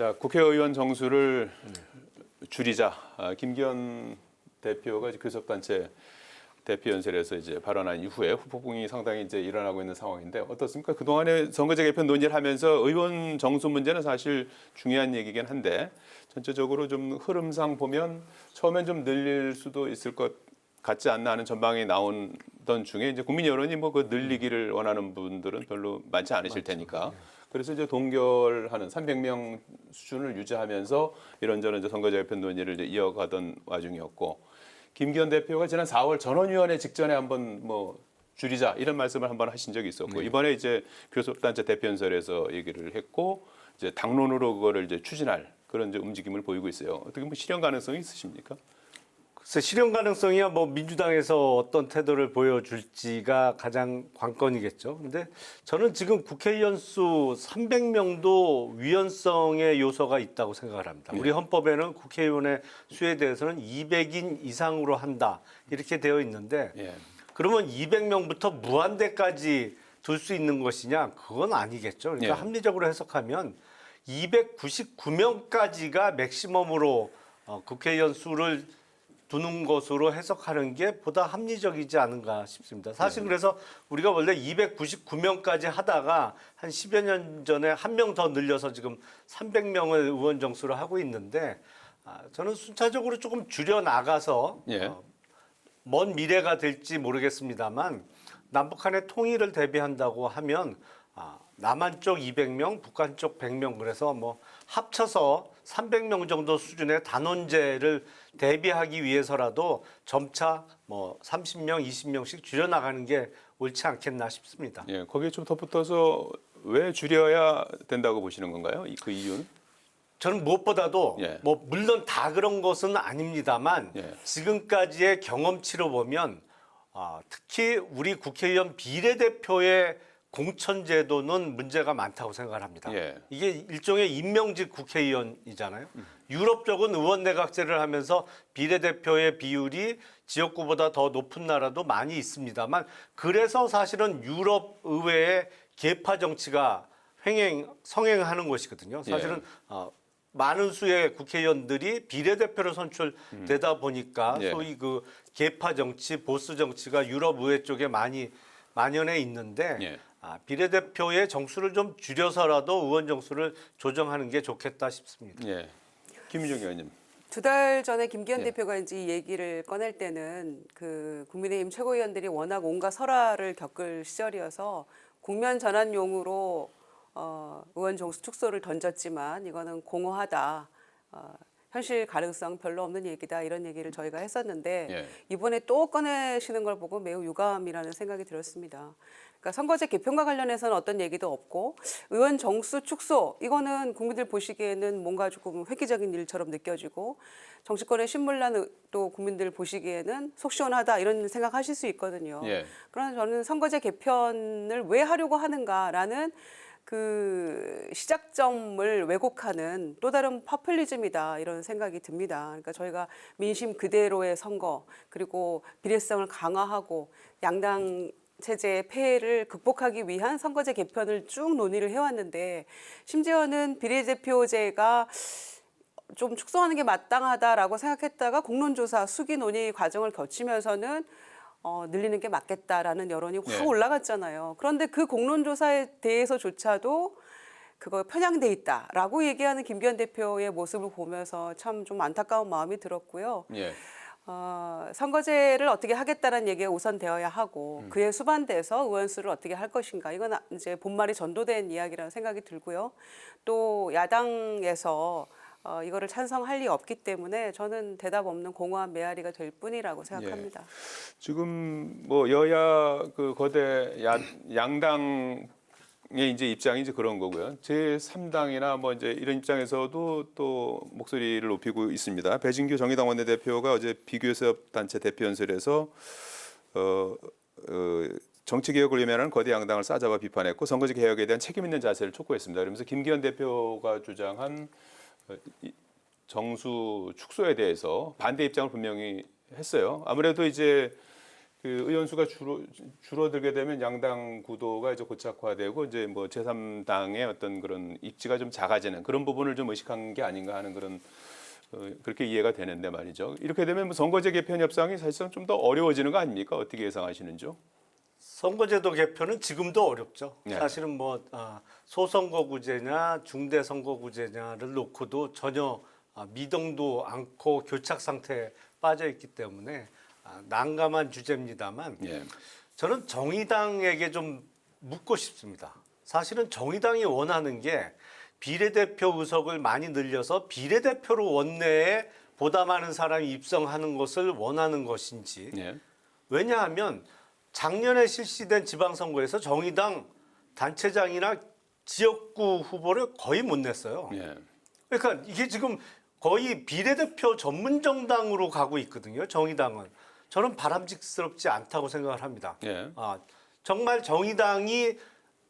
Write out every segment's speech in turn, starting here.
자, 국회의원 정수를 줄이자. 김기현 대표가 교섭단체 대표연설에서 이제 발언한 이후에 후폭풍이 상당히 이제 일어나고 있는 상황인데 어떻습니까? 그동안에 선거제 개편 논의를 하면서 의원 정수 문제는 사실 중요한 얘기긴 한데 전체적으로 좀 흐름상 보면 처음엔 좀 늘릴 수도 있을 것 같지 않나 하는 전망이 나오던 중에 이제 국민 여론이 뭐 그 늘리기를 원하는 분들은 별로 많지 않으실 테니까. 그래서 이제 동결하는 300명 수준을 유지하면서 이런저런 이제 선거제 개편 논의를 이제 이어가던 와중이었고 김기현 대표가 지난 4월 전원위원회 직전에 한번 뭐 줄이자 이런 말씀을 한번 하신 적이 있었고 이번에 이제 교섭단체 대표연설에서 얘기를 했고 이제 당론으로 그거를 이제 추진할 그런 이제 움직임을 보이고 있어요. 어떻게 뭐 실현 가능성이 있으십니까? 글쎄 실현 가능성이야 뭐 민주당에서 어떤 태도를 보여줄지가 가장 관건이겠죠. 근데 저는 지금 국회의원 수 300명도 위헌성의 요소가 있다고 생각을 합니다. 우리 헌법에는 국회의원의 수에 대해서는 200인 이상으로 한다 이렇게 되어 있는데 그러면 200명부터 무한대까지 둘 수 있는 것이냐? 그건 아니겠죠. 그러니까 합리적으로 해석하면 299명까지가 맥시멈으로 국회의원 수를 두는 것으로 해석하는 게 보다 합리적이지 않은가 싶습니다. 사실 그래서 우리가 원래 299명까지 하다가 한 10여 년 전에 한 명 더 늘려서 지금 300명을 의원 정수를 하고 있는데 저는 순차적으로 조금 줄여나가서 먼 미래가 될지 모르겠습니다만 남북한의 통일을 대비한다고 하면 남한 쪽 200명, 북한 쪽 100명 그래서 뭐 합쳐서 300명 정도 수준의 단원제를 대비하기 위해서라도 점차 뭐 30명, 20명씩 줄여나가는 게 옳지 않겠나 싶습니다. 예, 거기에 좀 덧붙여서 왜 줄여야 된다고 보시는 건가요? 그 이유는? 저는 무엇보다도 뭐 물론 다 그런 것은 아닙니다만 지금까지의 경험치로 보면 특히 우리 국회의원 비례대표의 공천제도는 문제가 많다고 생각을 합니다. 이게 일종의 임명직 국회의원이잖아요. 유럽 쪽은 의원내각제를 하면서 비례대표의 비율이 지역구보다 더 높은 나라도 많이 있습니다만 그래서 사실은 유럽 의회의 계파 정치가 성행하는 것이거든요. 사실은 많은 수의 국회의원들이 비례대표로 선출되다 보니까 소위 그 계파 정치, 보수 정치가 유럽 의회 쪽에 많이 만연해 있는데 비례대표의 정수를 좀 줄여서라도 의원 정수를 조정하는 게 좋겠다 싶습니다. 김민정 의원님. 2달 전에 김기현 대표가 이제 이 얘기를 꺼낼 때는 그 국민의힘 최고위원들이 워낙 온갖 설화를 겪을 시절이어서 국면 전환용으로 의원 정수 축소를 던졌지만 이거는 공허하다. 현실 가능성 별로 없는 얘기다 이런 얘기를 저희가 했었는데 이번에 또 꺼내시는 걸 보고 매우 유감이라는 생각이 들었습니다. 그러니까 선거제 개편과 관련해서는 어떤 얘기도 없고 의원 정수 축소 이거는 국민들 보시기에는 뭔가 조금 획기적인 일처럼 느껴지고 정치권의 신물난 또 국민들 보시기에는 속 시원하다 이런 생각하실 수 있거든요. 그러나 저는 선거제 개편을 왜 하려고 하는가라는 그 시작점을 왜곡하는 또 다른 파퓰리즘이다 이런 생각이 듭니다. 그러니까 저희가 민심 그대로의 선거 그리고 비례성을 강화하고 양당 체제의 폐해를 극복하기 위한 선거제 개편을 쭉 논의를 해왔는데 심지어는 비례대표제가 좀 축소하는 게 마땅하다라고 생각했다가 공론조사 수기 논의 과정을 거치면서는 늘리는 게 맞겠다라는 여론이 확 올라갔잖아요. 그런데 그 공론조사에 대해서조차도 그거 편향돼 있다라고 얘기하는 김기현 대표의 모습을 보면서 참 좀 안타까운 마음이 들었고요. 선거제를 어떻게 하겠다는 얘기가 우선 되어야 하고 그에 수반돼서 의원수를 어떻게 할 것인가 이건 이제 본말이 전도된 이야기라는 생각이 들고요. 또 야당에서 이거를 찬성할 리 없기 때문에 저는 대답 없는 공허한 메아리가 될 뿐이라고 생각합니다. 지금 뭐 여야 그 거대 양당의 이제 입장이 이제 그런 거고요. 제3당이나 뭐 이제 이런 입장에서도 또 목소리를 높이고 있습니다. 배진규 정의당 원내대표가 어제 비교섭단체 대표연설에서 정치 개혁을 위면하는 거대 양당을 싸잡아 비판했고 선거제 개혁에 대한 책임 있는 자세를 촉구했습니다. 그러면서 김기현 대표가 주장한 정수 축소에 대해서 반대 입장을 분명히 했어요. 아무래도 이제 그 의원수가 줄어들게 되면 양당 구도가 이제 고착화되고 이제 뭐 제3당의 어떤 그런 입지가 좀 작아지는 그런 부분을 좀 의식한 게 아닌가 하는 그런 그렇게 이해가 되는데 말이죠. 이렇게 되면 뭐 선거제 개편 협상이 사실상 좀 더 어려워지는 거 아닙니까? 어떻게 예상하시는지요? 선거제도 개편은 지금도 어렵죠. 네. 사실은 뭐 소선거구제냐 중대선거구제냐를 놓고도 전혀 미동도 않고 교착 상태에 빠져 있기 때문에 난감한 주제입니다만 예. 저는 정의당에게 좀 묻고 싶습니다. 사실은 정의당이 원하는 게 비례대표 의석을 많이 늘려서 비례대표로 원내에 보다 많은 사람이 입성하는 것을 원하는 것인지. 예. 왜냐하면 작년에 실시된 지방선거에서 정의당 단체장이나 지역구 후보를 거의 못 냈어요. 예. 그러니까 이게 지금 거의 비례대표 전문 정당으로 가고 있거든요. 정의당은. 저는 바람직스럽지 않다고 생각을 합니다. 예. 정말 정의당이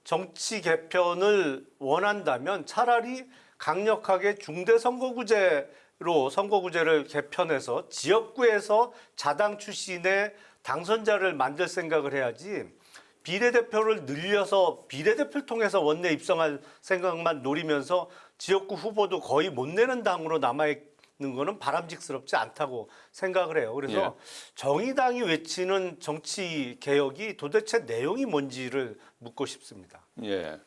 정치 개편을 원한다면 차라리 강력하게 중대선거구제로 선거구제를 개편해서 지역구에서 자당 출신의 당선자를 만들 생각을 해야지 비례대표를 늘려서 비례대표를 통해서 원내 입성할 생각만 노리면서 지역구 후보도 거의 못 내는 당으로 남아있는 거는 바람직스럽지 않다고 생각을 해요. 그래서 예. 정의당이 외치는 정치 개혁이 도대체 내용이 뭔지를 묻고 싶습니다. 예.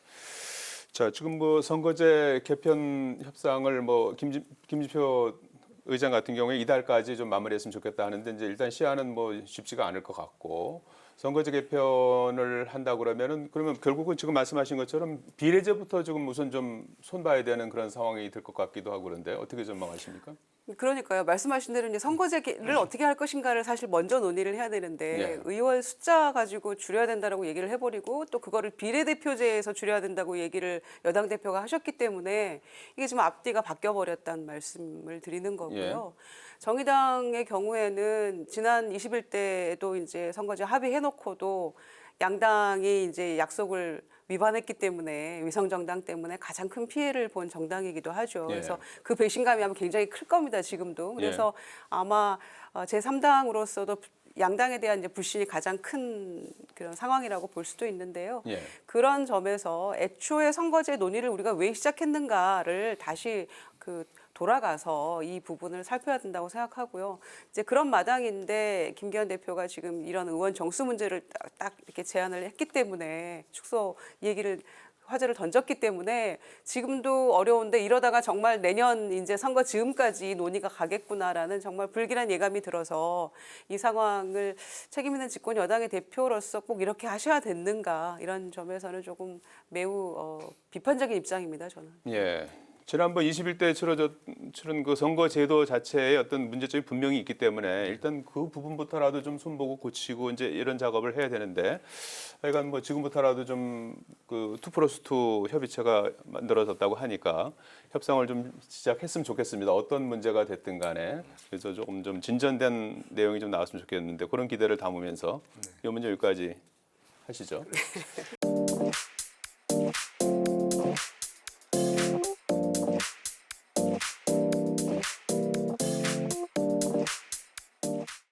자, 지금 뭐 선거제 개편 협상을 뭐 김진표 의장 같은 경우에 이달까지 좀 마무리했으면 좋겠다 하는데 이제 일단 시한은 뭐 쉽지가 않을 것 같고 선거제 개편을 한다 그러면 결국은 지금 말씀하신 것처럼 비례제부터 지금 우선 좀 손봐야 되는 그런 상황이 될 것 같기도 하고 그런데 어떻게 전망하십니까? 그러니까요. 말씀하신 대로 이제 선거제를 어떻게 할 것인가를 사실 먼저 논의를 해야 되는데 예. 의원 숫자 가지고 줄여야 된다라고 얘기를 해버리고 또 그거를 비례대표제에서 줄여야 된다고 얘기를 여당 대표가 하셨기 때문에 이게 지금 앞뒤가 바뀌어버렸다는 말씀을 드리는 거고요. 정의당의 경우에는 지난 20일 때도 이제 선거제 합의해놓고도 양당이 이제 약속을 위반했기 때문에 위성정당 때문에 가장 큰 피해를 본 정당이기도 하죠. 예. 그래서 그 배신감이 아마 굉장히 클 겁니다. 지금도. 그래서 아마 제3당으로서도 양당에 대한 이제 불신이 가장 큰 그런 상황이라고 볼 수도 있는데요. 예. 그런 점에서 애초에 선거제 논의를 우리가 왜 시작했는가를 다시 돌아가서 이 부분을 살펴야 된다고 생각하고요. 이제 그런 마당인데 김기현 대표가 지금 이런 의원 정수 문제를 딱 이렇게 제안을 했기 때문에 축소 얘기를 화제를 던졌기 때문에 지금도 어려운데 이러다가 정말 내년 이제 선거 즈음까지 논의가 가겠구나라는 정말 불길한 예감이 들어서 이 상황을 책임 있는 집권 여당의 대표로서 꼭 이렇게 하셔야 됐는가 이런 점에서는 조금 매우 비판적인 입장입니다. 저는. 예. 지난번 21대 치른 그 선거 제도 자체에 어떤 문제점이 분명히 있기 때문에 일단 그 부분부터라도 좀 손보고 고치고 이제 이런 작업을 해야 되는데 하여간 뭐 지금부터라도 좀 그 2+2 협의체가 만들어졌다고 하니까 협상을 좀 시작했으면 좋겠습니다. 어떤 문제가 됐든 간에 그래서 조금 좀 진전된 내용이 좀 나왔으면 좋겠는데 그런 기대를 담으면서 이 문제 여기까지 하시죠.